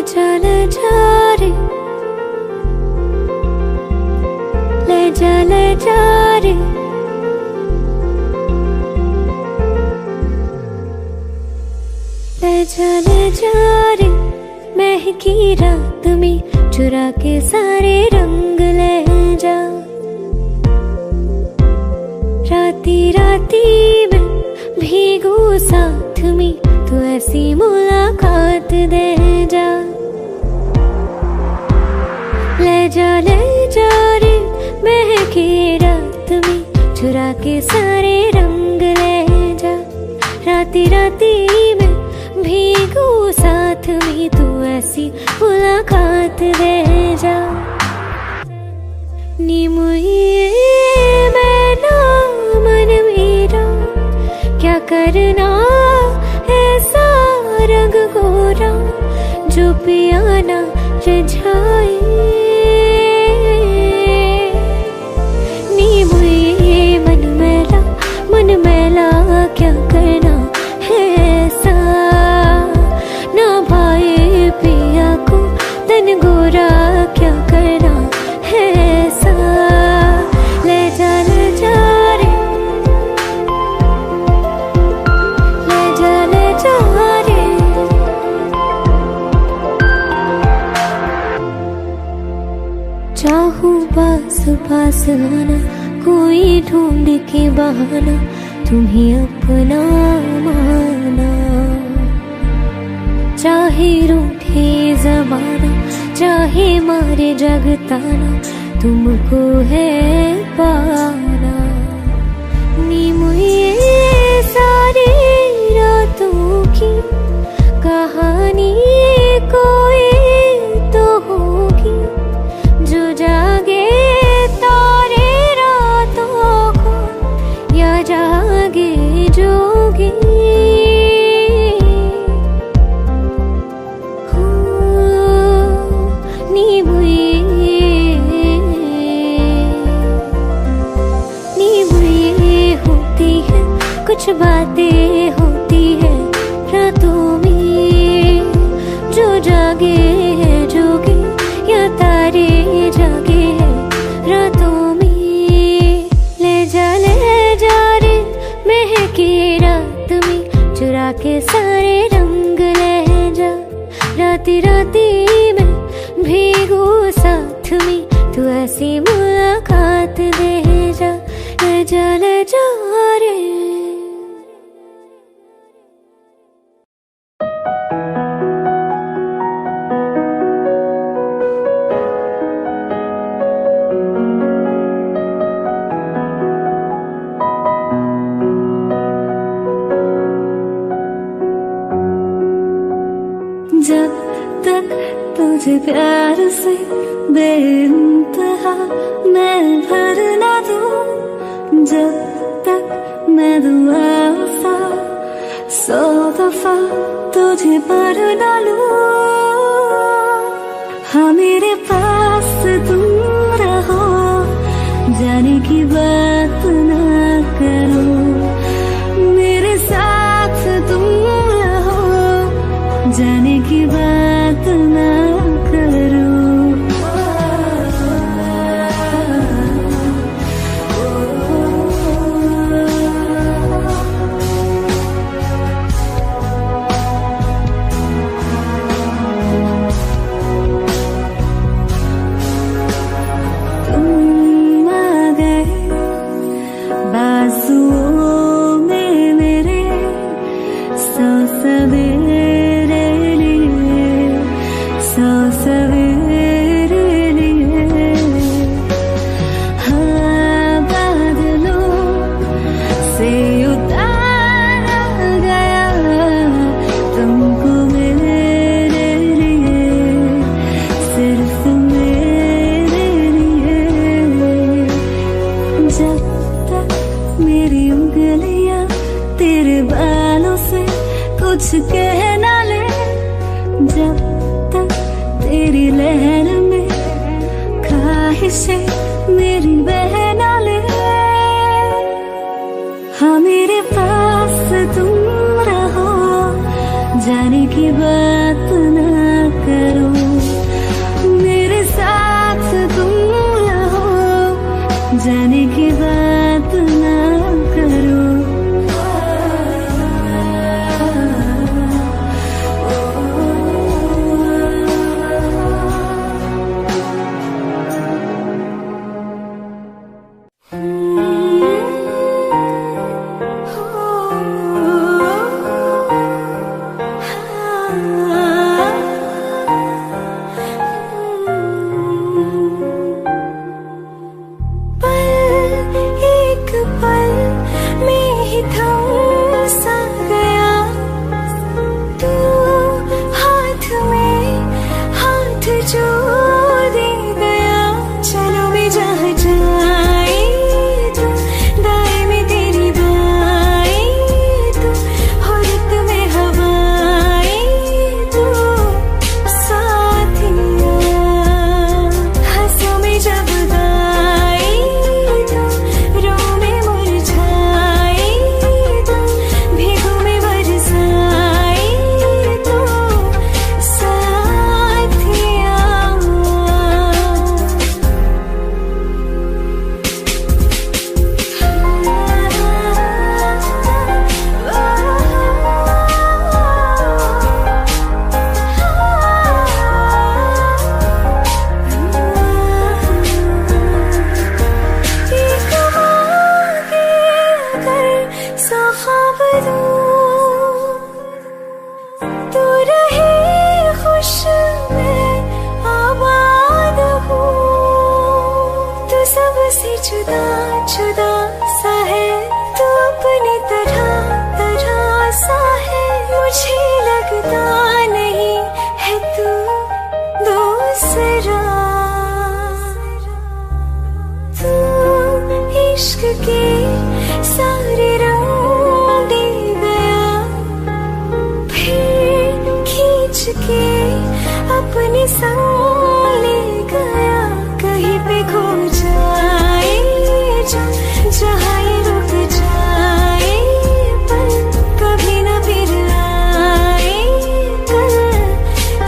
जा ले जा रे, ले जा रे, ले जा रे, महकी रात में चुरा के सारे रंग ले जा। राती राती में भीगू साथ में, तू ऐसी मुलाकात दे जा। ले जा रे, महकी रात में चुरा के सारे रंग ले जा। राती राती में भीगू साथ में, तू ऐसी मुलाकात दे जा। नी मुझे मैना मन मेरा, क्या करना ऐसा रंग गोरा, जो पियाना रिझाए। नी मुझे मन मैला क्या करना है ऐसा, ना भाई पिया को तन गोरा क्या करना है ऐसा। ले जा रे, ले जा रे। चाहूं पास पास आना, कोई ढूंढ के बहाना, तुम्हें अपना माना। चाहे रूठे ज़माना, चाहे मारे जगताना, तुमको है पाना। नी मुझे सारी रातों की कहानी कोई तो होगी, जो जागे तारे रातों को, या जागे जोगी। नी मुझे होती है कुछ बातें, होती है रातों में, जो जागे है जोगी, या तारे जागे है रातों में। ले जा रे, महकी रात में चुरा के सारे रंग ले जा। राती राती में भीगू साथ में, तू ऐसी मुलाकात दे जा। ले जा रे। जब तक तुझे प्यार से बेइंतहा मैं भर ना दूं, जब तक मैं दुआ सा 100 दफा तुझे पर डालूं। हाँ मेरे पास तुम रहो, जाने की बात ना करो, मेरे साथ तुम रहो, जाने की बात ना करो। तुम आ गए बाजुओं में मेरे, 100 सवेरे लिए, 100 सवेरे लिए। हाँ बादलों से उतारा गया तुमको मेरे लिए, सिर्फ मेरे लिए। जब तक मेरी उंगलियां तेरे बालों से कुछ कह ना ले, जब तक तेरी लहर में ख्वाहिशें मेरी बह ना ले। हाँ मेरे पास तुम रहो, जाने की बात ना करो, जुदा जुदा सा है तू अपनी तरह तरह सा है, मुझे लगता नहीं है तू दूसरा। तू इश्क के सारे रंग दे गया, फिर खींच के अपने संग ले गया। कहीं पे खो जाए जहाँ ये रुक जाए, पर कभी न फिर आए कल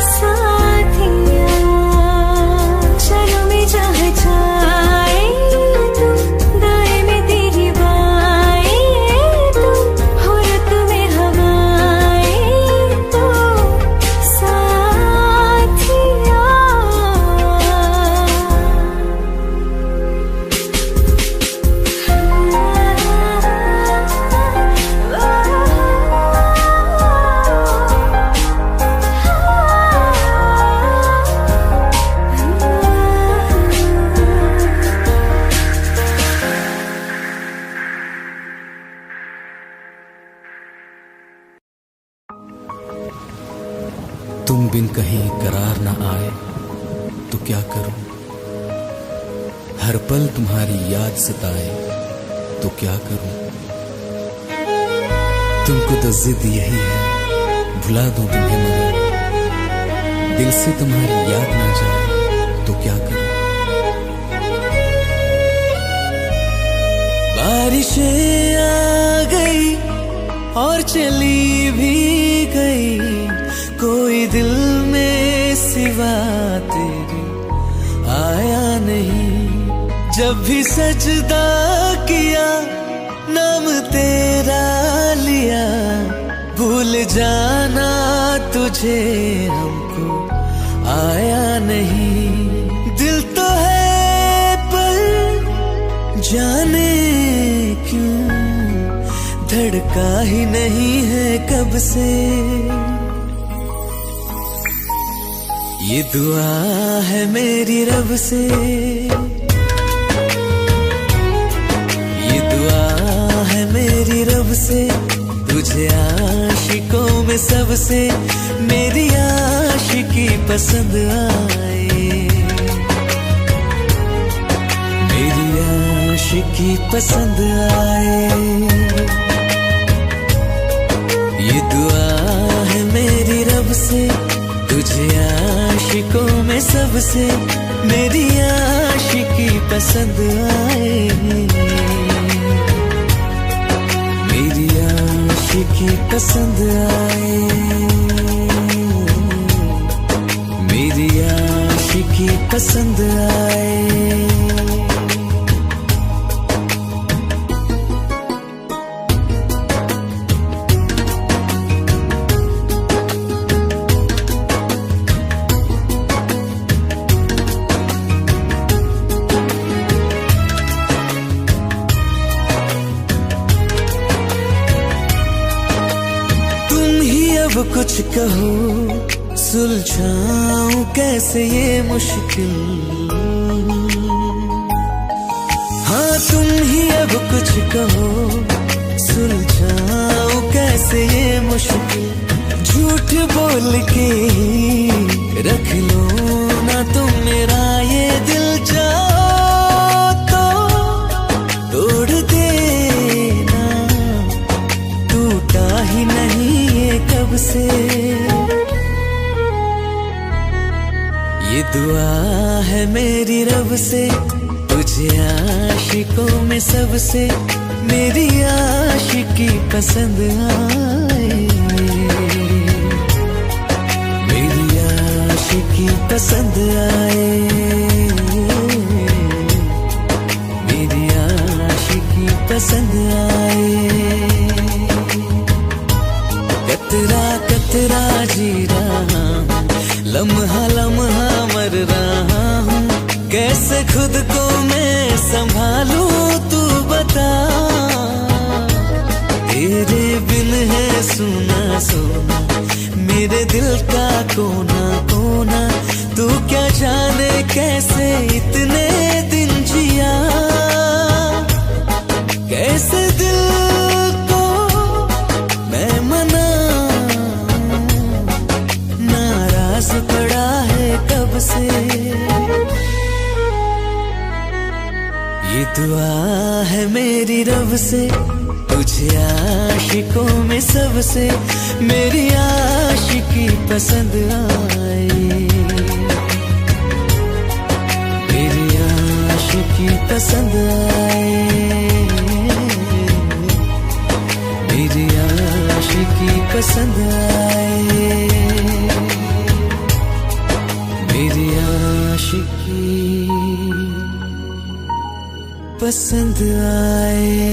साथिया। चलो मैं जहाँ जाए तू, दाएं में तेरी बाएं तू, हो रत में हवाएं तो साथिया। तुम बिन कहीं करार न आए तो क्या करूं, हर पल तुम्हारी याद सताए तो क्या करूं। तुमको तो जिद यही है भुला दूं तुम्हें, मगर दिल से तुम्हारी याद ना जाए तो क्या करूं। बारिशें आ गई और चली भी गई, कोई दिल में सिवा तेरे आया नहीं। जब भी सजदा किया नाम तेरा लिया, भूल जाना तुझे हमको आया नहीं। दिल तो है पर जाने क्यों धड़का ही नहीं है कब से। ये दुआ है मेरी रब से, ये दुआ है मेरी रब से, तुझे आशिकों में सबसे मेरी आशिकी पसंद आए, मेरी आशिकी पसंद आए। ये दुआ है मेरी रब से, तुझे आशिकों में सबसे मेरी आशिकी पसंद आए, मेरी आशिकी पसंद आए, मेरी आशिकी पसंद आए। अब कुछ कहो सुलझाऊं कैसे ये मुश्किल, हाँ तुम ही अब कुछ कहो सुलझाऊं कैसे ये मुश्किल। झूठ बोल के रख लो ना तुम मेरा ये दिल, जाओ तो तोड़ देना, टूटा ही नहीं कब से। ये दुआ है मेरी रब से, तुझे आशिकों में सबसे मेरी आशिकी पसंद आए, मेरी आशिकी पसंद आए, मेरी आशिकी पसंद आए। कतरा कतरा जी रहा हूँ, लम्हा लम्हा मर रहा हूँ, कैसे खुद को मैं संभालूं तू बता। तेरे बिन है सुना सुना मेरे दिल का कोना कोना, तू क्या जाने कैसे इतने दिन जिया। दुआ है मेरी रब से, तुझे आशिकों में सबसे मेरी आशिकी पसंद आए, मेरी आशिकी पसंद आए, मेरी आशिकी पसंद आए, मेरी आशिकी पसंद आए।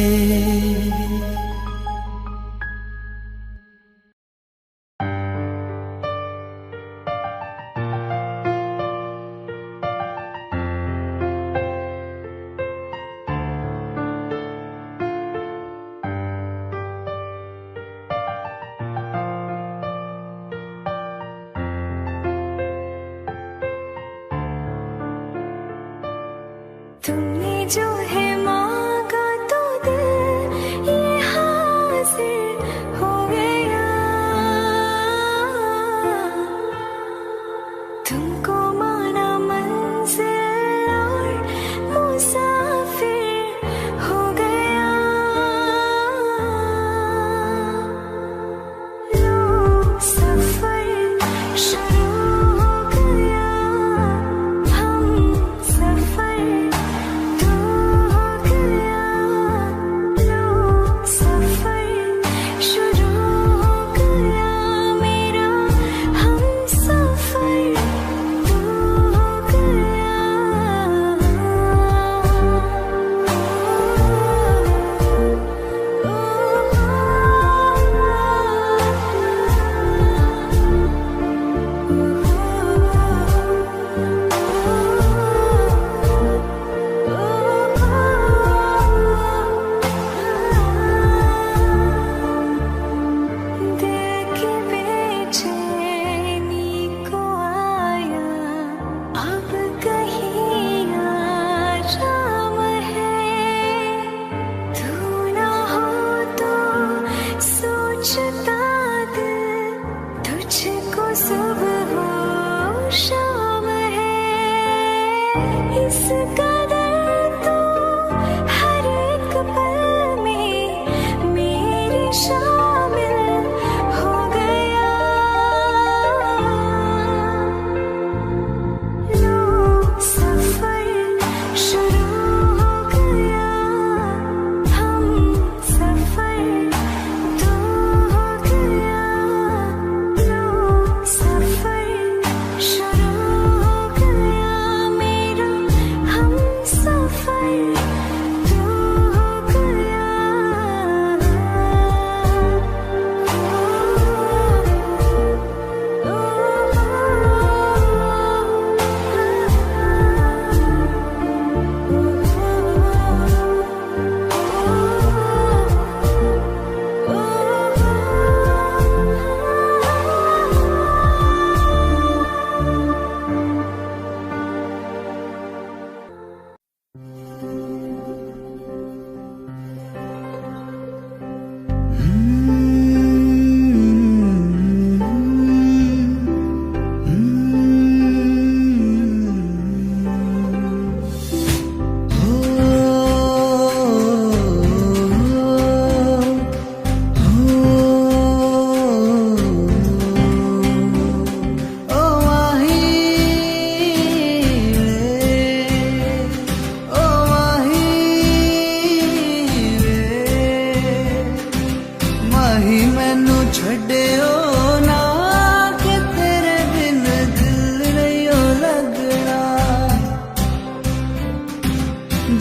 तुमने जो है मांगा तो दिल ये हासिल हो गया, तुमको माना मंजिल और मुसाफिर हो गया। लो सफर शुरू हो गया, हम सफर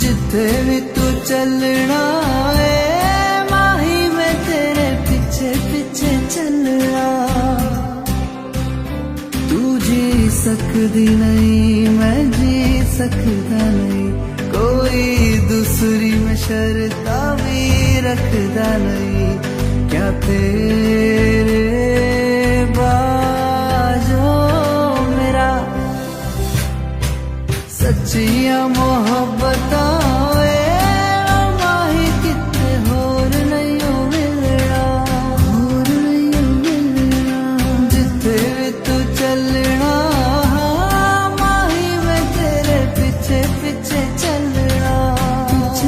जिथे भी तू चलना है माही मैं तेरे पीछे पीछे चलना। तू जी सकदी नहीं मैं जी सकदा नहीं, कोई दूसरी में शर्ता भी रखदा नहीं। क्या तेरे बाजो मेरा सच्चिया मोहब्बत माही कितने होर नहीं हो मिलना, होर नहीं हो मिलना। जिथे भी तू चलना माही मैं तेरे पीछे पीछे चलना, पीछे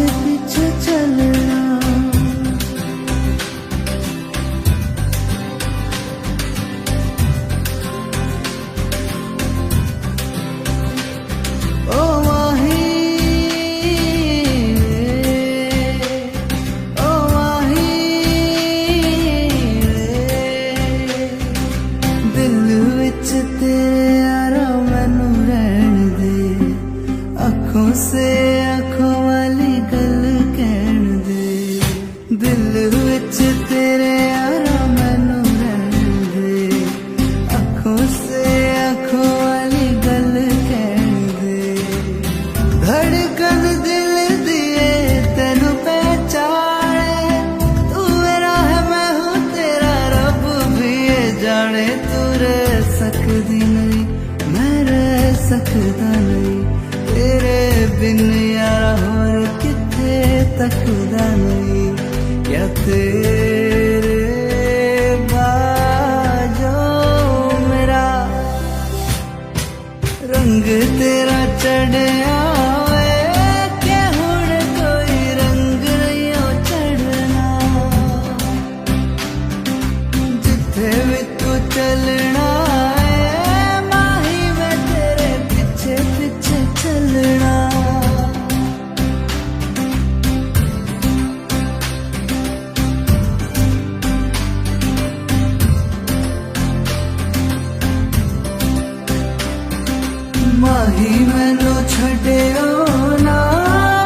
से अखों वाली गल कहन दे, दिल विच तेरे यारा मैनू रहन दे। अखों से अखों वाली गल कहन दे, धड़कन दिल दिए तेनू पहचाने। तू मेरा है मैं हूँ तेरा, रब भी ये जाने। तू रह सकदी नहीं मैं रह सकदा नहीं, तेरे बिन यारा होर किथे तकदा नहीं। क्या तेरे बाजों मेरा रंग तेरा चढ़या वे, के हुण कोई रंग नहीं हो चढ़ना। जिथे भी तू चलना है माही मैं तेरे पीछे पीछे चलना। माही मैनू छड्डियो ना,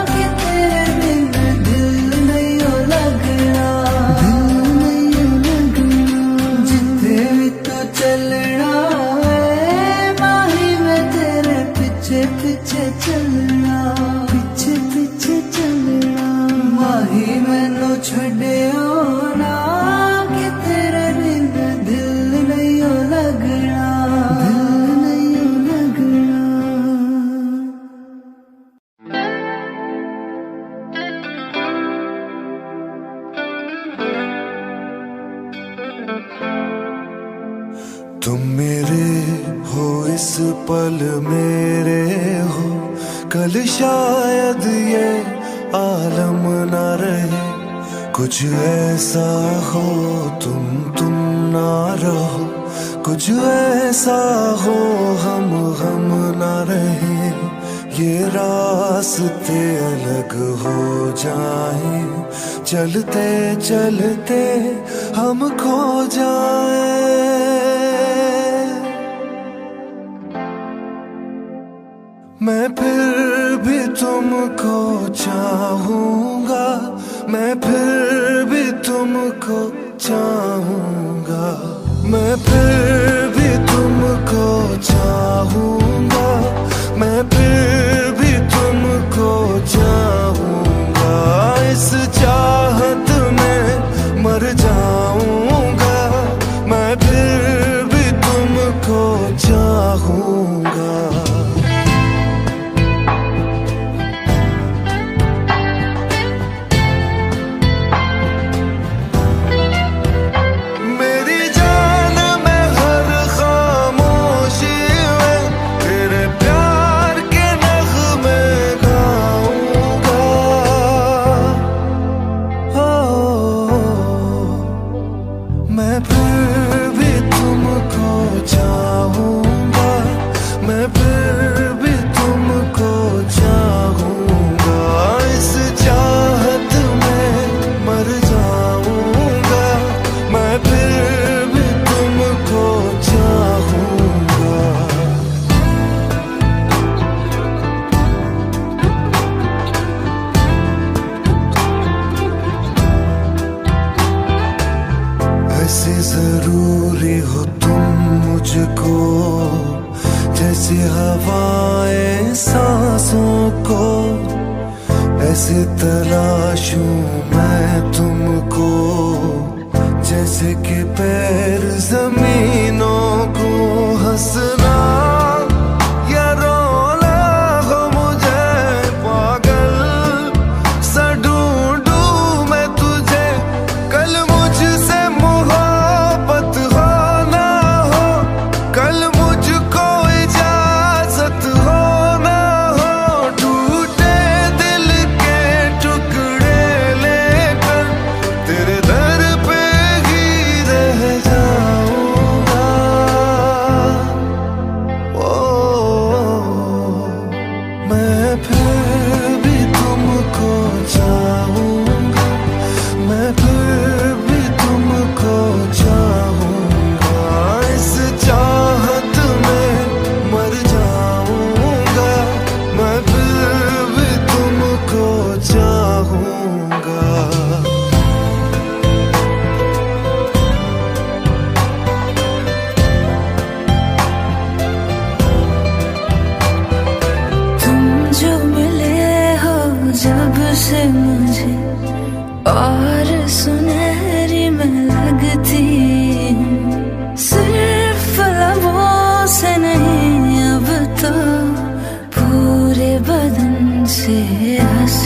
कि तेरे बिन दिल नहीं हो लगना, दिल नहीं हो लगना। जिथे भी तू चलना है माही मैं तेरे पीछे पीछे चलना, पीछे पीछे चलना। माही मैनू छड्डियो ना, कि तेरे बिन दिल नहीं हो लगना, दिल नहीं हो लगना। तुम मेरे हो इस पल मेरे हो, कल शायद ये आलम ना रहे। कुछ ऐसा हो तुम ना रहो, कुछ ऐसा हो हम ना रहे। ये रास्ते अलग हो जाए, चलते चलते हम खो जाए। मैं फिर भी तुमको चाहूंगा, मैं फिर भी तुमको चाहूंगा, मैं फिर भी तुमको चाहूंगा, मैं फिर भी तुमको चाहूंगा। इस चाहत में मर जाऊंगा, मैं फिर भी तुमको चाहूंगा। ऐसे जरूरी हो तुम मुझको, जैसे हवाएं सांसों को। ऐसे तलाशूं मैं तुमको, जैसे कि पैर जमीनों को। हंसना या रोना हो मुझे पागल सा ढूंढूं मैं तुझे। कल मुझसे मोहब्बत हो ना हो, कल मुझको इजाजत हो ना हो। टूटे दिल के टुकड़े लेकर तेरे दर पे ही रह जाऊंगा।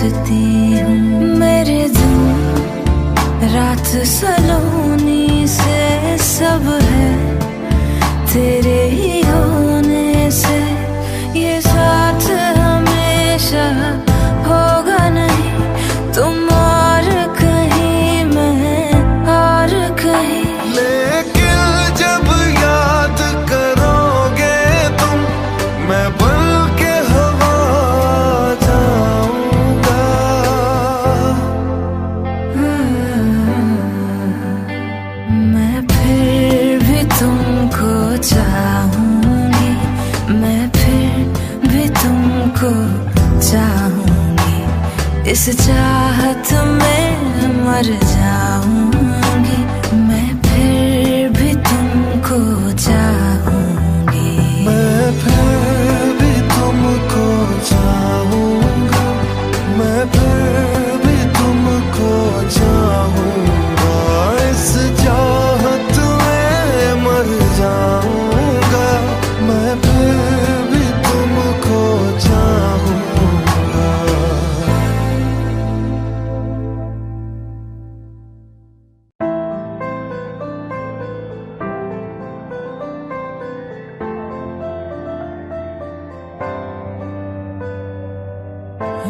सोचती हूँ। मेरे दिन रात सलोनी से सब है तेरे ही होने से। ये साथ हमेशा होगा नहीं, तुम और कहीं मैं और कहीं। लेकिन जब याद करोगे तुम, मैं बन के हवा जाऊंगा। मैं फिर भी तुमको चाहूंगी, मैं फिर भी तुमको चाहूंगी। इस चाहत में मर जाऊंगी, मैं फिर भी तुमको चाहूंगी। मैं फिर भी तुमको चाहूंगा, मैं फिर भी तुमको चाहूंगा। इस चाहत में मर जाऊंगा, मैं फिर भी तुमको चाहूंगा।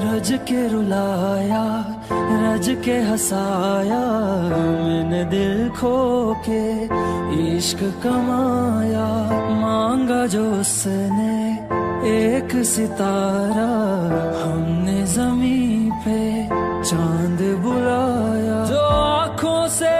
रज के रुलाया, रज के हंसाया, मैंने दिल खो के इश्क कमाया। मांगा जो उसने एक सितारा, हमने ज़मीं पे चांद बुलाया। जो आँखों से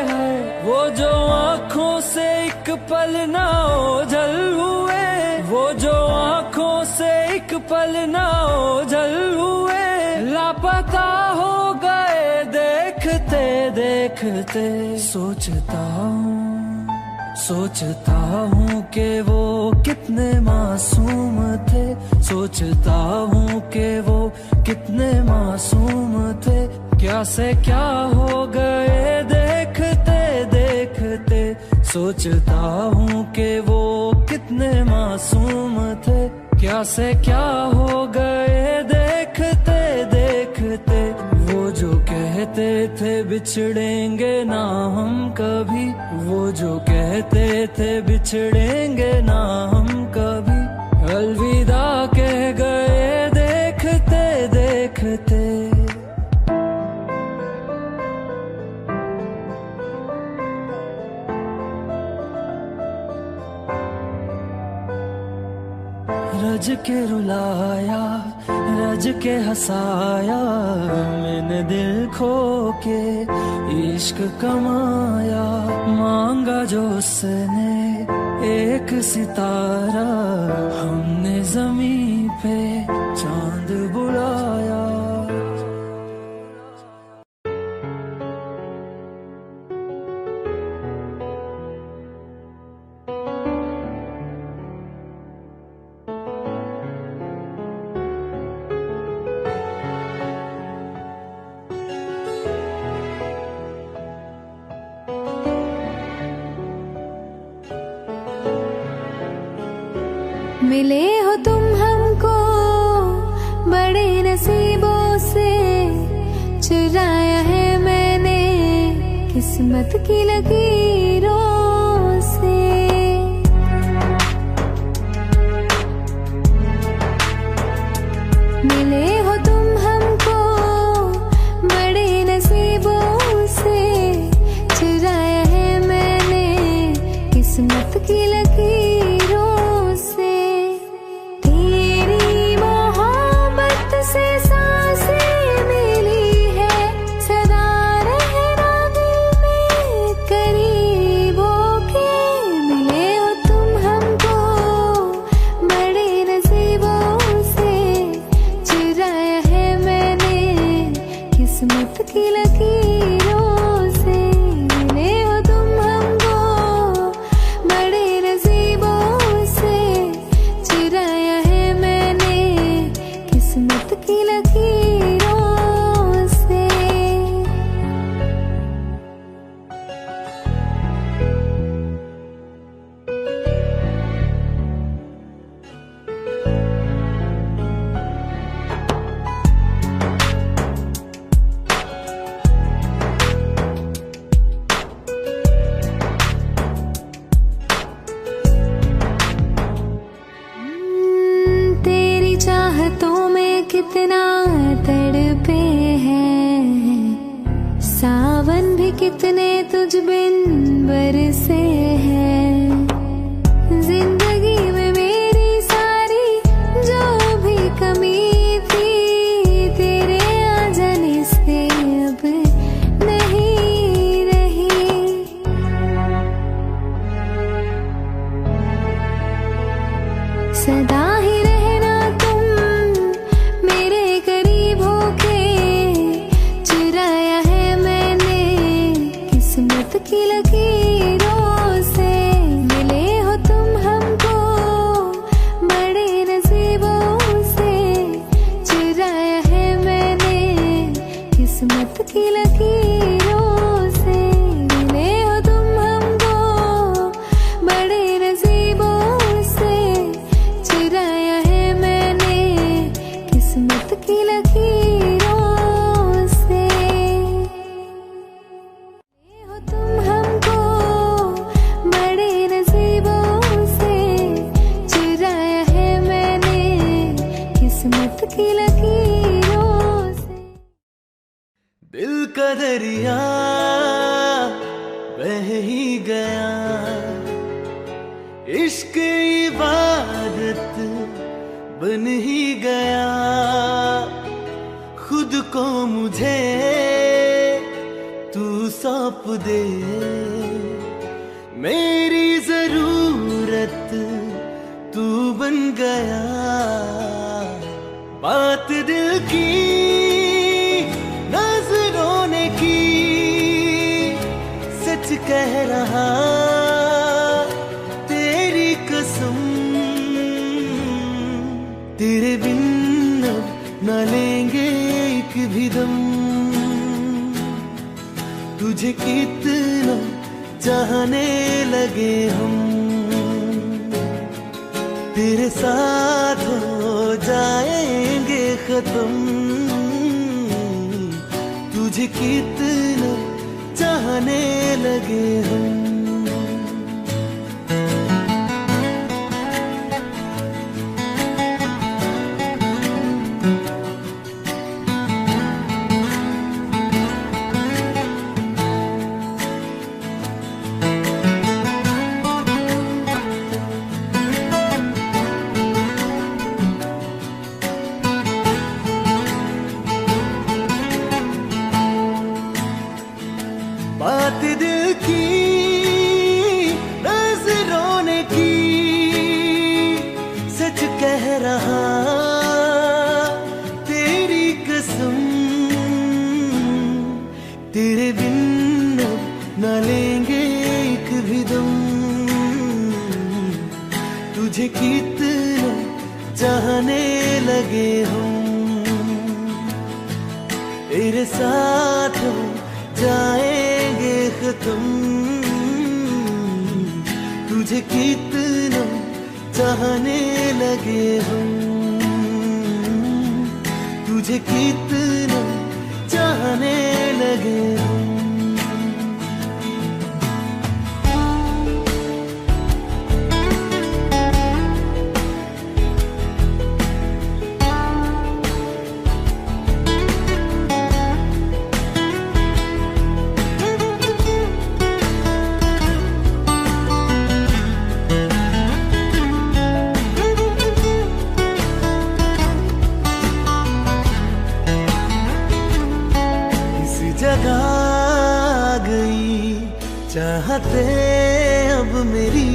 है, वो जो आँखों से एक पल ना ओझल हुए, वो जो आँखों से एक पल ना ओझल हुए। लापता हो गए देखते देखते। सोचता हूँ कि वो कितने मासूम थे, सोचता हूँ कि वो कितने मासूम थे। क्या से क्या हो गए देखते देखते। सोचता हूँ कि वो कितने मासूम थे, क्या से क्या हो गए देखते देखते। वो जो कहते थे बिछड़ेंगे ना हम कभी, वो जो कहते थे बिछड़ेंगे ना हम कभी। अलविदा कह गए देखते देखते। रज के रुलाया, रज के हंसाया, मैंने दिल खो के इश्क कमाया। मांगा जो उसने एक सितारा, हमने ज़मीं पे चांद बुलाया। मिले हो तुम हमको बड़े नसीबों से, चुराया है मैंने किस्मत की लकीरों से। मिले हो तुम हमको बड़े नसीबों से, चुराया है मैंने किस्मत की लकीरों से। तेरी मोहब्बत से सांसें मिली है, सदा रहना दिल में करीबों कितने तुझ बिन बरसे हैं। जिंदगी में मेरी सारी जो भी कमी थी, तेरे आ जाने से अब नहीं रही। सदा ही रहना तुम मेरे करीब होके, चुराया है मैंने किस्मत की लकीरों से। मिले हो तुम हमको बड़े नसीबों से, चुराया है मैंने किस्मत की लकीरों से। मिले हो तुम हमको बड़े नसीबों से, चुराया है मैंने किस्मत की लकीरों से। मिले हो तुम हमको बड़े नसीबों से, चुराया है मैंने किस्मत की लकीरों से। दिल का दरिया बह ही गया, इश्क इबादत बन ही गया। खुद को मुझे तू सौंप दे, मेरी जरूरत तू बन गया। बात दिल की नजरों ने की, सच कह रहा तेरी कसम। तेरे बिन अब न लेंगे एक भी दम। तुझे कितना चाहने लगे हम, तेरे साथ हो जाएंगे खत्म। तुझे कितना चाहने लगे हम। बात दिल की नजरों ने की, सच कह रहा तेरी कसम। तेरे बिन अब न लेंगे एक भी दम। तुझे कितना चाहने लगे हम, तेरे साथ हो जाएंगे खत्म। तुझे कितना चाहने लगे हम, तुझे कितना चाहने लगे हम। जगह गई चाहते अब मेरी,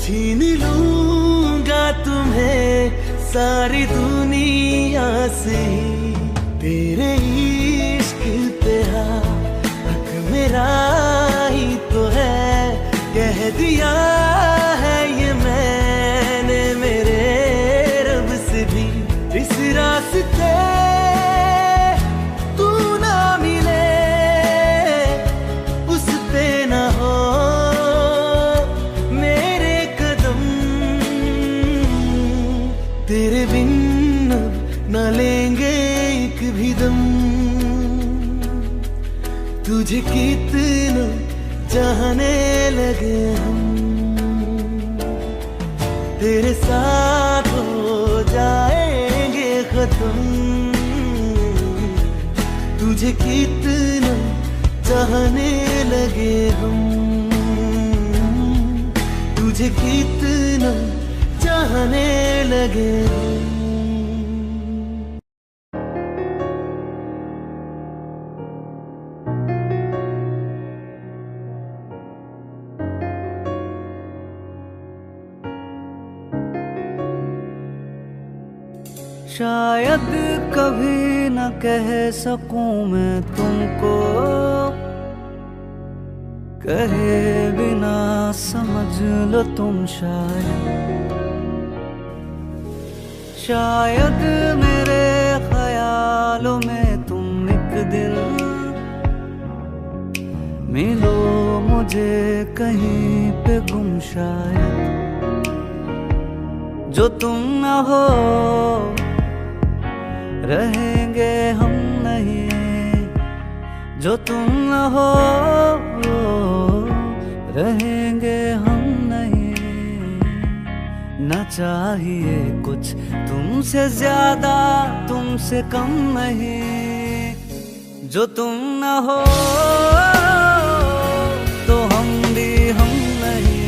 छीन लूंगा तुम्हें सारी दुनिया से। तेरे इश्क पे हक मेरा ही तो है, कह दिया है ये मैंने मेरे रब से भी। इस रास्ते तेरे बिन अब न लेंगे एक भी दम। तुझे कितना चाहने लगे हम, तेरे साथ हो जाएंगे खत्म। तुझे कितना चाहने लगे हम, तुझे कितना चाहने लगे हम। शायद कभी न कह सकूं मैं तुमको, कहे बिना समझ लो तुम शायद मेरे ख्यालों में तुम एक दिन मिलो मुझे कहीं पे गुम। शायद जो तुम न हो रहेंगे हम नहीं, जो तुम न हो रहेंगे हम नहीं। न चाहिए कुछ तुमसे ज्यादा तुमसे कम नहीं, जो तुम न हो तो हम भी हम नहीं,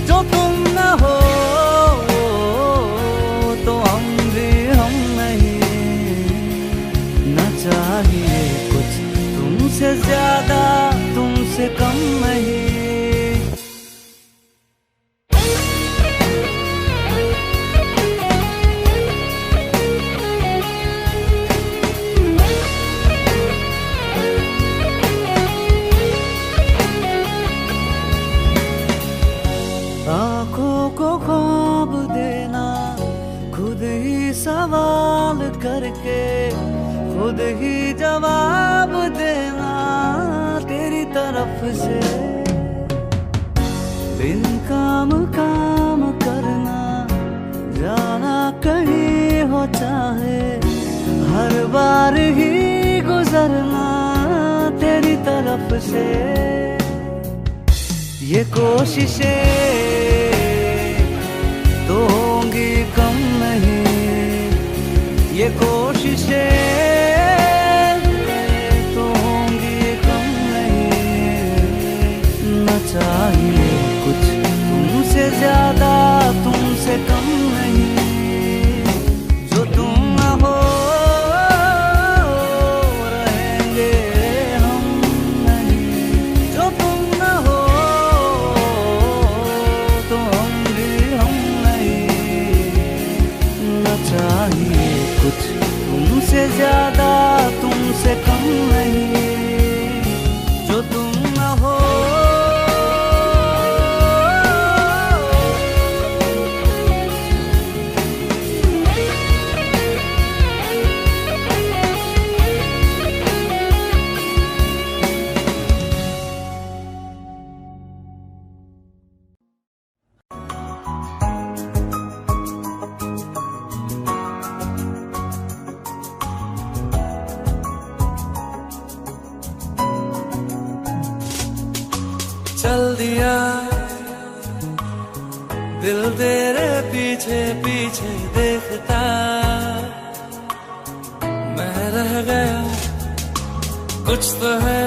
जो तुम न हो चाहिए कुछ तुमसे ज्यादा तुमसे कम नहीं। आँखों को ख्वाब देना खुद ही सवाल करके, खुद ही जवाब देना तेरी तरफ से। बिन काम काम करना, जाना कहीं हो चाहे, हर बार ही गुजरना तेरी तरफ से। ये कोशिशें तो होंगी कम नहीं, ये कोशिशें चाहिए कुछ तुमसे ज्यादा तुमसे कम नहीं, जो तुम न हो रहेंगे हम नहीं, जो तुम न हो तो हम भी हम नहीं। न चाहिए कुछ तुमसे ज्यादा तुमसे कम नहीं, जो तुम न हो चल दिया दिल तेरे पीछे पीछे देखता, मैं रह गया कुछ तो है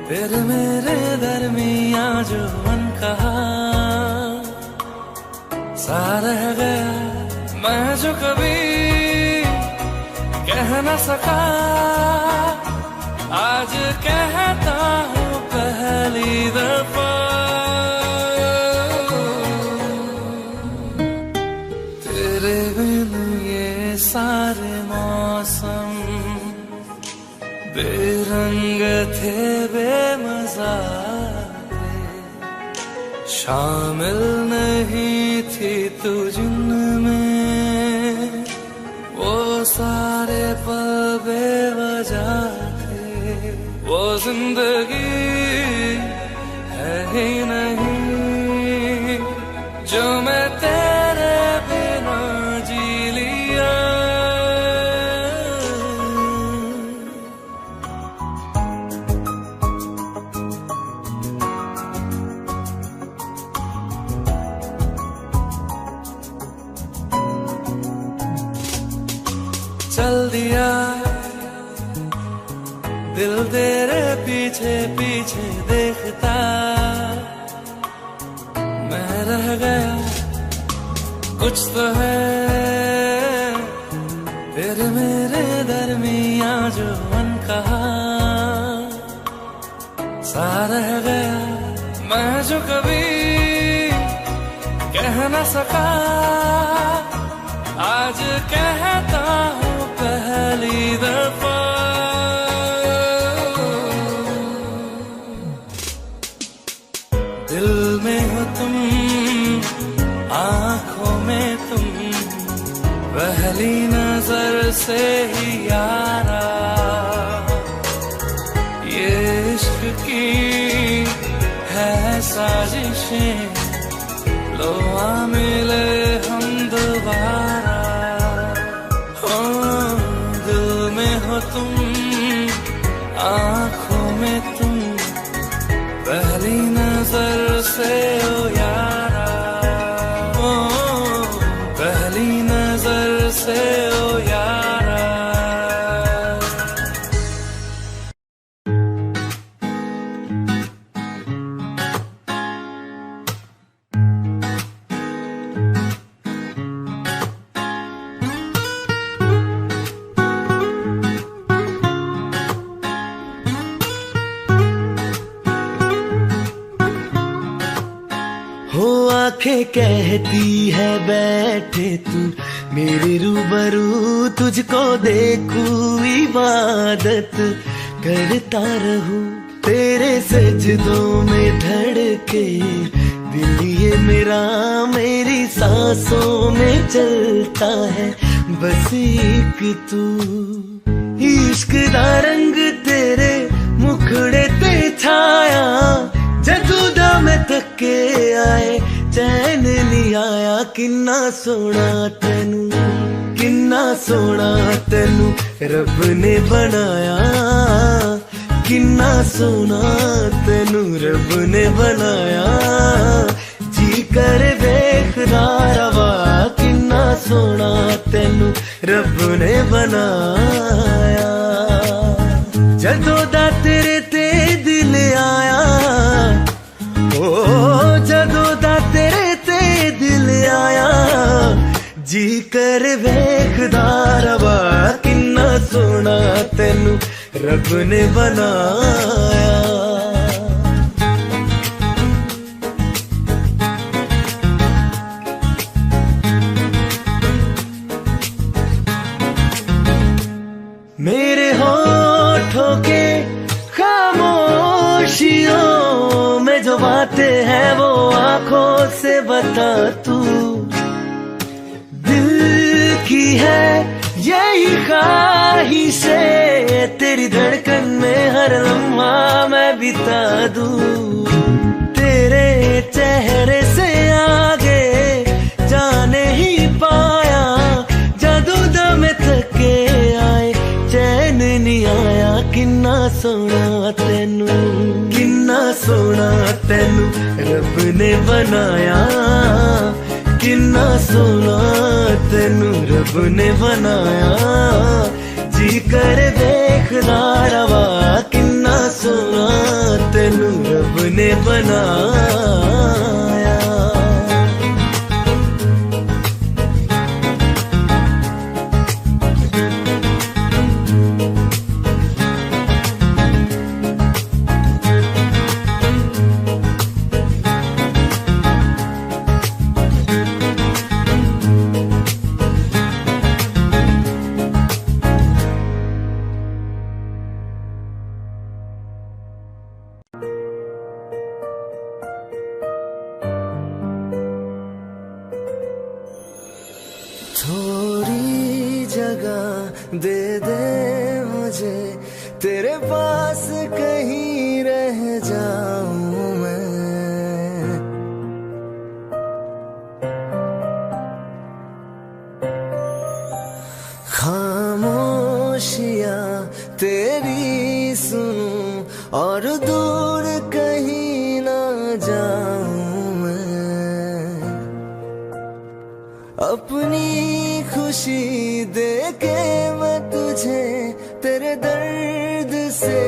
फिर मेरे दरमियां जो मन कहा सा रह गया, मैं जो कभी कह न सका आज कहता हूँ पहली दफा। तेरे बिन ये सारे मौसम बेरंग थे बेमजा थे, शामिल नहीं थी तू जिनमें वो सारे पल बेवजह थे, वो जिंदगी है ही नहीं जो मैं तेरे बिना जी लिया। चल दिया दिल तेरे पीछे पीछे देखता मैं रह गया कुछ तो है तेरे मेरे दरमियां जो अनकहा सा रह गया मैं जो कभी कह न सका आज कहता हूँ पहली दफा दिल में हो तुम आँखों में तुम पहली नजर से ही यारा ये इश्क की है साजिशें लो आ मिले हम दोबारा हो दिल में हो तुम आँखों में तुम पहली नजर से ओ यारा ओ पहली नजर से ओ यारा आंखें कहती है बैठे तू मेरे रूबरू तुझको देखूं इबादत करता रहूं तेरे सजदों में धड़के दिल ये मेरा मेरी सांसों में चलता है बस एक तू इश्क दा रंग तेरे मुखड़े ते छाया जदू दा मैं थके आए चैन नहीं आया किन्ना सोना तेनू रब ने बनाया किन्ना सोना तेनू रब ने बनाया जी कर वेखदा रवा किन्ना सोना तेनू रब ने बनाया जदों दा तेरे ते दिल आया ओ जदों दा तेरे ते दिल आया जी कर वेखदा रवा किन्ना सोना तेनू रब ने बनाया मेरे होठों के खामोशियों में जो बातें हैं वो आंखों से बता तू दिल की है यही ख्वाहिशें तेरी धड़कन में हर लम्हा मैं बिता दूं तेरे चेहरे से आगे जाने ही पाया जादू दम थके आए चैन नहीं आया किन्ना सोना तेनू रब ने बनाया किन्ना सोना तेनू रब ने बनाया जी कर देखदा रवा किन्ना सोना तेनू रब ने बनाया थोड़ी जगह दे दे मुझे तेरे पास कहीं रह जाऊं मैं खामोशियां तेरी सुनूं और दूर कहीं ना जाऊं मैं अपनी खुशी दे के मैं तुझे तेरे दर्द से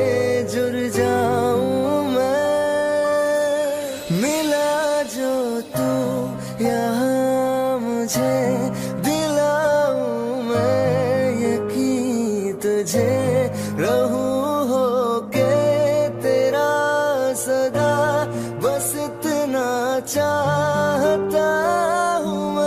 चाहता हूँ मैं।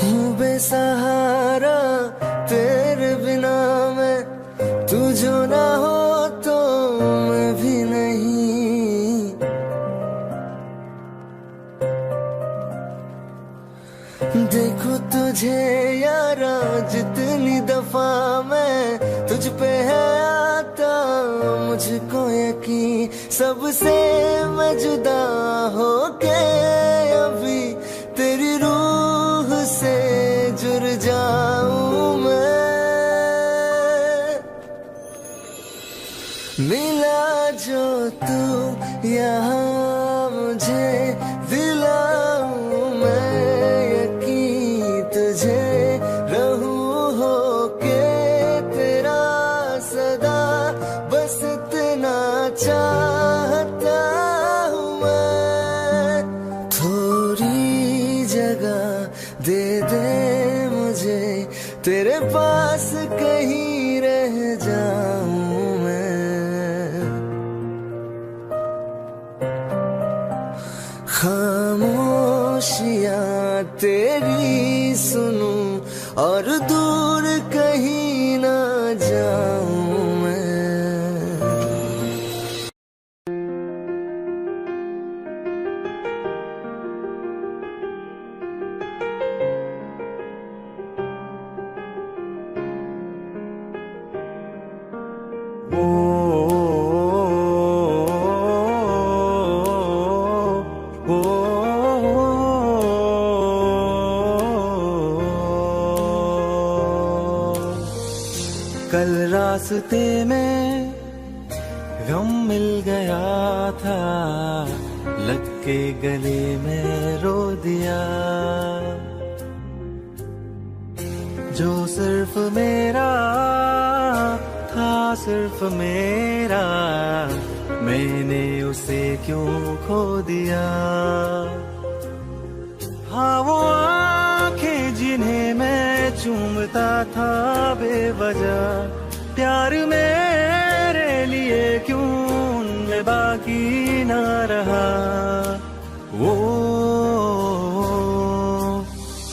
हूँ बेसहारा तेरे बिना मैं, तू जो ना हो तो मैं भी नहीं। देखो तुझे यारा जितनी दफा मैं तुझ पे है आता, मुझको यकीन सबसे मैं जुदा होके अभी तेरी रूह से जुड़ जाऊं मैं। मिला जो तू यहाँ मुझे दिलाऊं मैं यकीन तुझे रहूं होके तेरा सदा, बस इतना चाहता हूँ मैं। थोड़ी जगह दे दे मुझे तेरे पास, कहीं रह जाऊं मैं। खामोशियां तेरी सुनूं और दूर कहीं ना जाऊं मैं। कल रास्ते में गम मिल गया था, लग के गले में रो दिया। जो सिर्फ मेरा था सिर्फ मेरा, मैंने उसे क्यों खो दिया। हाँ वो आंखें जिन्हें मैं चूमता था बेवजह, प्यार मेरे लिए क्यों उनमें बाकी ना रहा। वो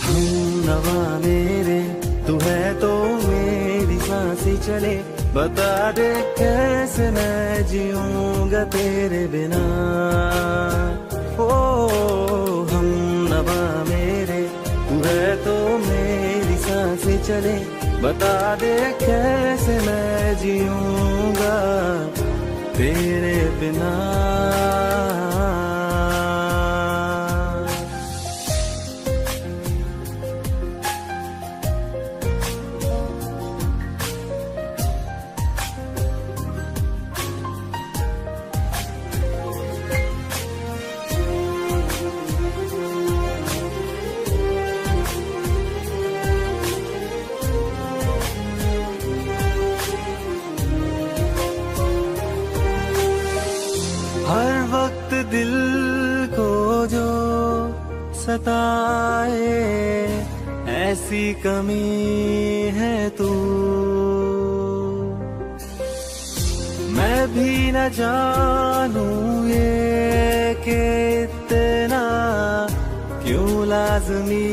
हम नवा मेरे तू है तो मेरी सांसें चले, बता दे कैसे मैं जीऊंगा तेरे बिना। ओ हम नवा मेरे तू है तो मेरी सांसें चले, बता दे कैसे मैं जीऊंगा तेरे बिना। हर वक्त दिल को जो सताए ऐसी कमी है तू, मैं भी न जानूं ये कि इतना क्यों लाज़मी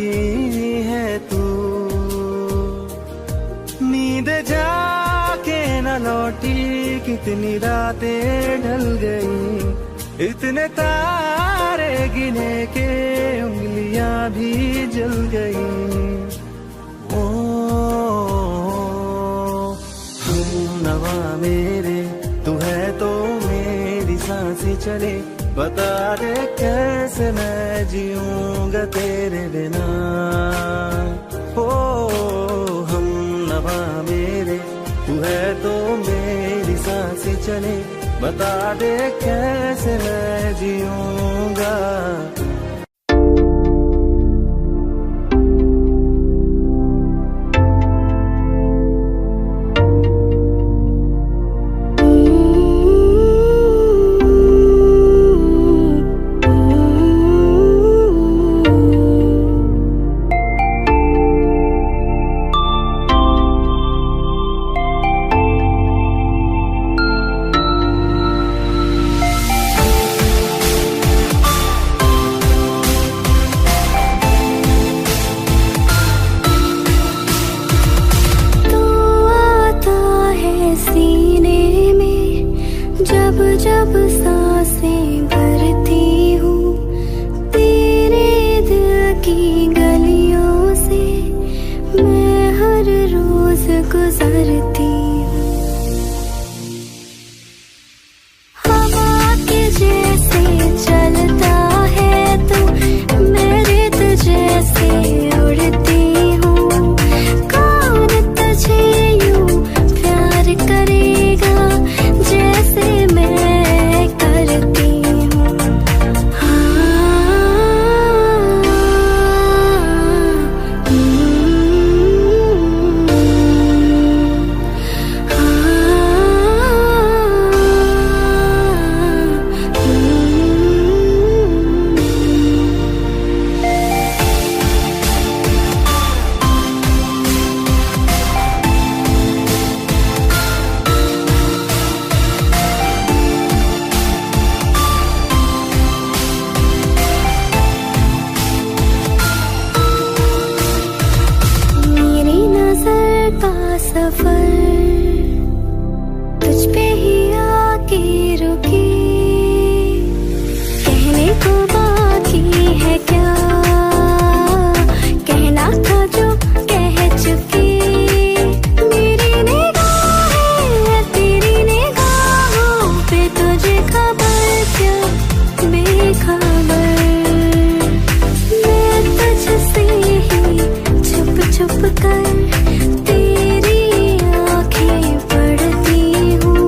है तू। नींद जाके न लौटी कितनी रातें ढल गई, इतने तारे गिने के उंगलियां भी जल गई। ओ हम नवा मेरे तू है तो मेरी सांसें चले, बता दे कैसे मैं जीऊंगा तेरे बिना। ओ हम नवा मेरे तू है तो मेरी सांसें चले, बता दे कैसे मैं जीऊंगा। रोज गुजरती हूँ। हवा के जैसे चलता है तू, मैं रेत जैसे उड़ती हूँ। कौन तुझे यूं प्यार करेगा जैसे मैं करती हूँ। मेरी नजर का सफर तुझ पे ही आके रुकी, कहने को बाकी है क्या, कहना था जो कह चुकी। मेरी निगाहें तेरी निगाहों पे, तुझे खबर क्या बेखबर। मैं तुझसे ही छुप छुप कर तेरी आंखें पढ़ती हूँ।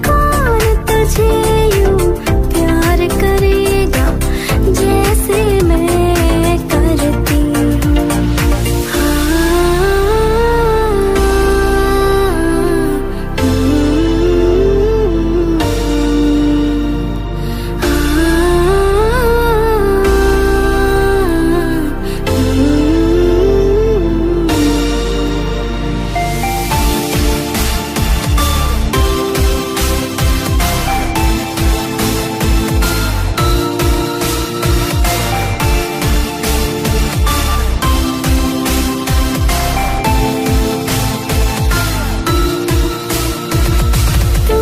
कौन तुझे यूं प्यार करेगा जैसे मैं करती हूँ। तू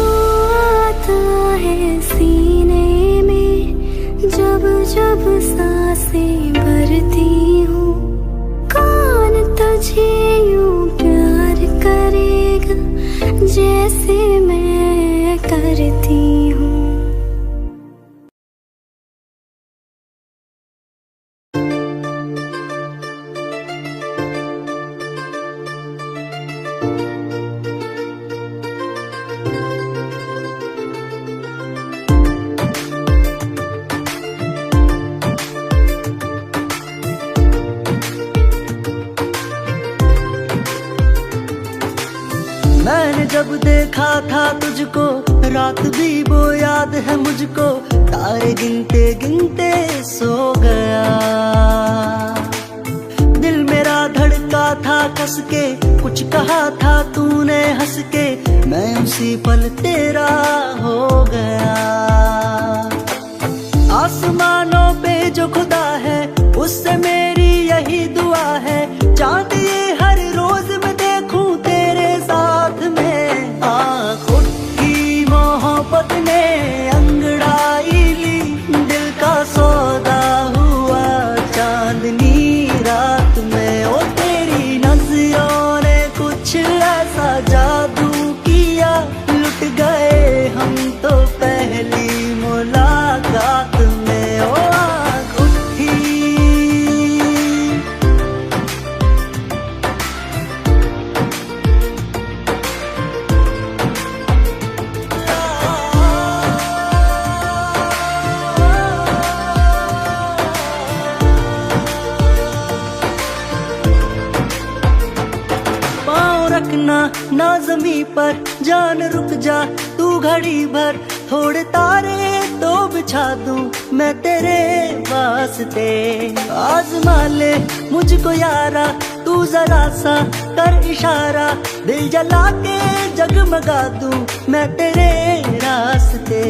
आता है सीने में जब जब सांसें भरती हूँ। कौन तुझे यूं प्यार करेगा जैसे मैं करती हूँ। मैंने जब देखा था तुझको, रात भी वो याद है मुझको। तारे गिनते गिनते सो गया, दिल मेरा धड़का था कस के। कुछ कहा था तूने हंस के, मैं उसी पल तेरा हो गया। आसमानों पे जो खुदा है, उससे मेरी यही दुआ है। चांद ये हर रोज मैं देखूं तेरे साथ में। आँखों की मोहब्बत ने अंगड़ाई ली, दिल का सौदा हुआ चांदनी रात में। ओ तेरी नजरों ने कुछ ऐसा जादू किया, लुट गए हम तो पहली मुलाकात में। ओ आँख उठी रखना ना जमी पर, जान रुक जा तू घड़ी भर। थोड़े तारे तो बिछा दूं मैं तेरे वास्ते। आजमा ले मुझको यारा, तू जरा सा कर इशारा। दिल जला के जगमगा दूं मैं तेरे रास्ते।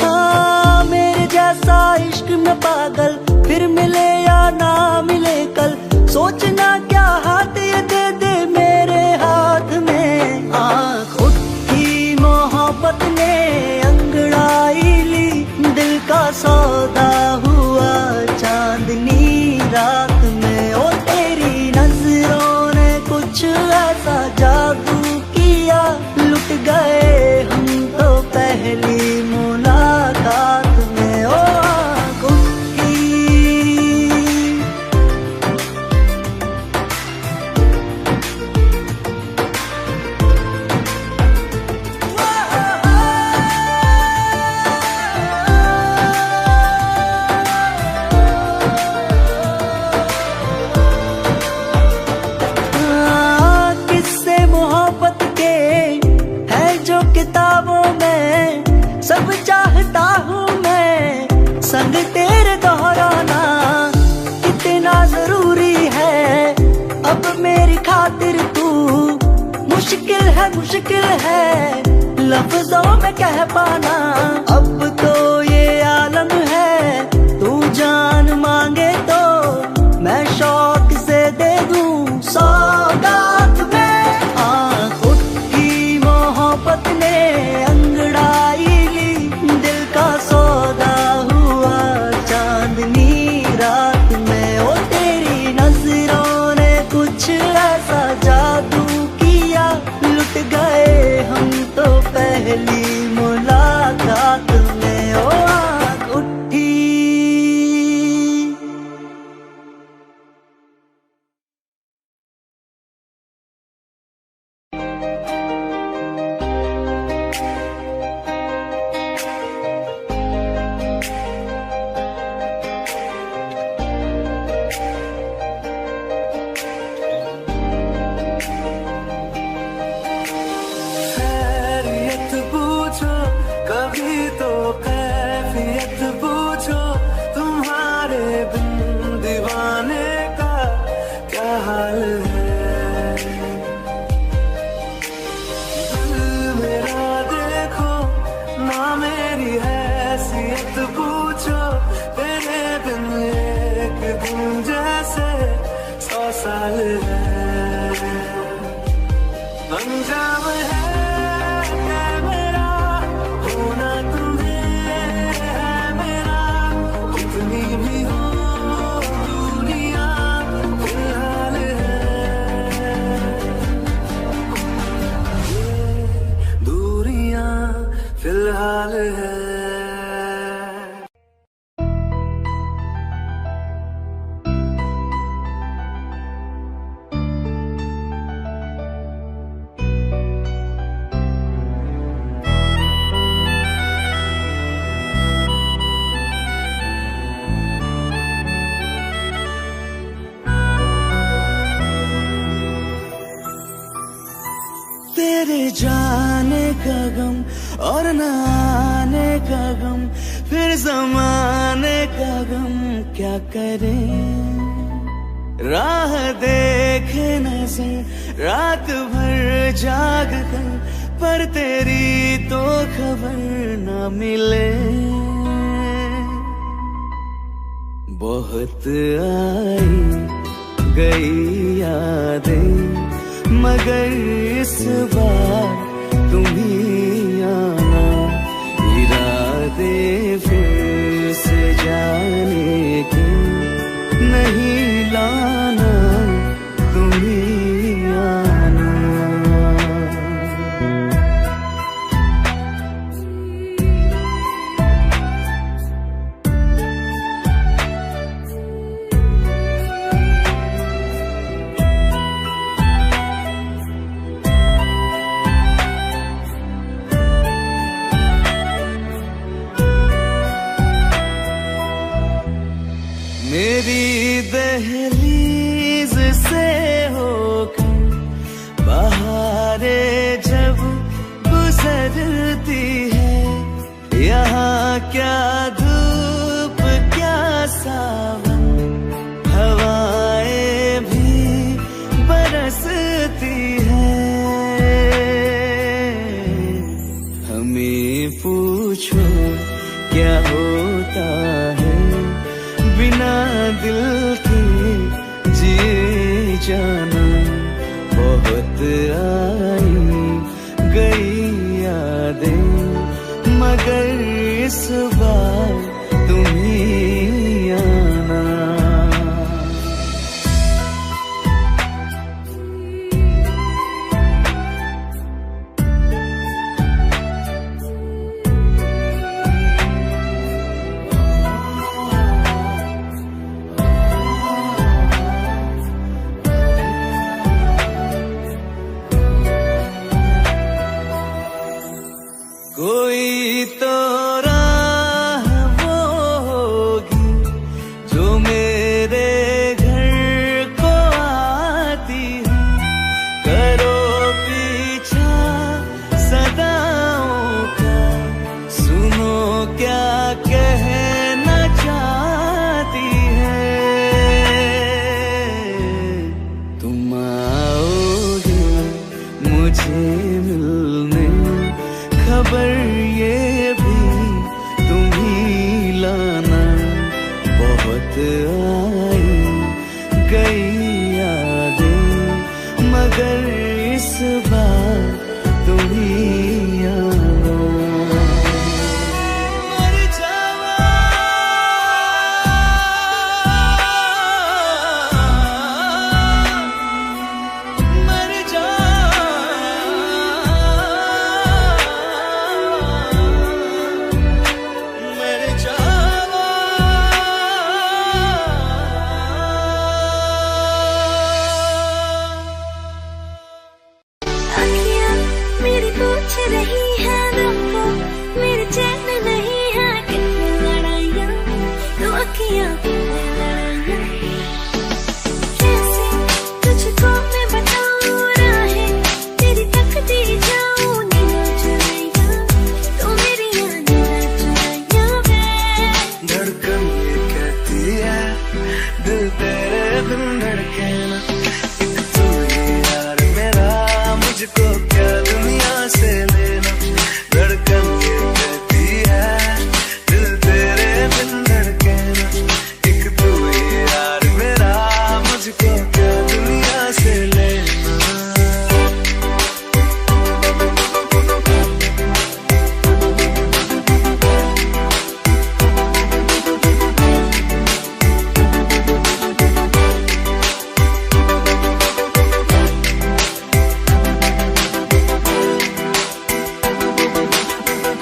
हाँ मेरे जैसा इश्क में पागल फिर मिले या ना मिले कल। सोचना क्या हाथ ये दे दे मेरे हाथ में। आँख उठी मोहब्बत ने अंगड़ाई ली, दिल का सौदा हुआ चांदनी रात में। ओ तेरी नजरों ने कुछ ऐसा खातिर तू मुश्किल है लफ्जों में कह पाना। अब तो ये आलम है, तू जान मांगे तो मैं शौक से दे दूं सौगात में। खुद की मोहब्बत ने अंगड़ाई ली, दिल का सौदा हुआ चांदनी रात में। ओ तेरी नजरों ने कुछ ऐसा जादू किया, लुट गए हम तो पहली मुलाकात में। ओ आँख उठी खैरियत पूछो, कभी तो कैफियत पूछो, तुम्हारे बिन दीवाने का क्या हाल है। दिल मेरा देखो ना, मेरी हैसियत पूछो, तेरे बिन एक दिन जैसे 100 साल है। अंजाम है मेरा होना तुम्हें है मेरा, कितनी भी हो दुनिया फिलहाल है। ये दूरियां फिलहाल है। तेरे जाने का गम और न आने का गम, फिर जमाने का गम क्या करें। राह देखे नजर रात भर जाग कर, पर तेरी तो खबर न मिले। बहुत आई गई यादें, मगर इस बार तुम ही आना। इरादे फिर से जाने के नहीं लाना, तुम ही आना। तुझे मिलने, खबर ये भी तुम ही लाना। बहुत आई गई यादें, मगर इस बार तुम ही आना। मर जावा, मर जावा, मर जावा। अखियाँ मेरी पूछ रही है दिल को, मेरे चैन नहीं है कितनी लड़ाइयाँ, तो अखियाँ लड़ाइयाँ। कैसे तुझको मैं बताऊँ राहें, तेरी तकती जाऊँ नींद चुराइयाँ, तो मेरी नींद चुराइयाँ वे। धड़कन ये कहती है दिल तेरे बिन धड़के ना। एक तू ही यार मेरा, मुझको क्या दुनिया से लेना। धड़कन ये कहती है दिल तेरे बिन धड़के ना। एक तू ही यार मेरा, मुझको क्या दुनिया से लेना।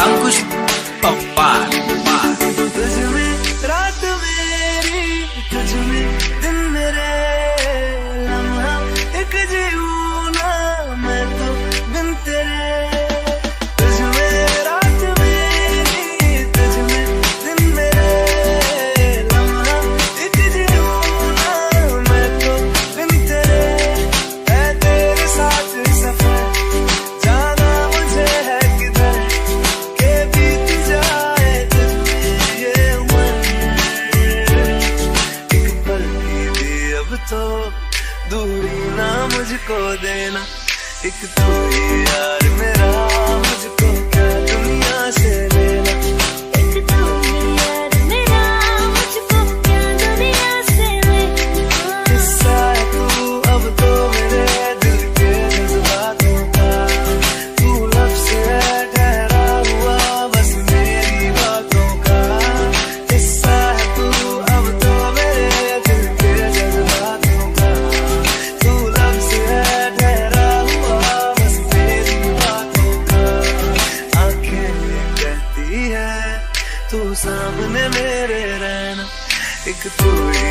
अंकुश पप्पार। तुझ में रात मेरी, तुझ में दिन मेरे, लम्हा एक जीऊँ ना मैं तो बिन तेरे। तुझ में रात मेरी, तुझ में दिन मेरे, लम्हा एक जीऊँ ना मैं तो बिन तेरे। है तेरे साथ सफर, जाना मुझे है किधर, के बीत जाए तुझमें ये उम्र। एक पल की भी अब तो दूरी ना मुझको देना। एक तू ही यार मेरा, मुझको क्या दुनिया से लेना। एक तू ही यार मेरा, मुझको क्या दुनिया से लेना। किस्सा है तू अब तो मेरे दिल के जज्बातों का। तू लफ्ज़ है ठहरा हुआ बस मेरी बातों का। किस्सा है तू अब तो मेरे दिल के जज्बातों का। तू लफ्ज़ है ठहरा हुआ बस मेरी बातों का। आंखें ये कहती है तू सामने मेरे रहना। एक तू ही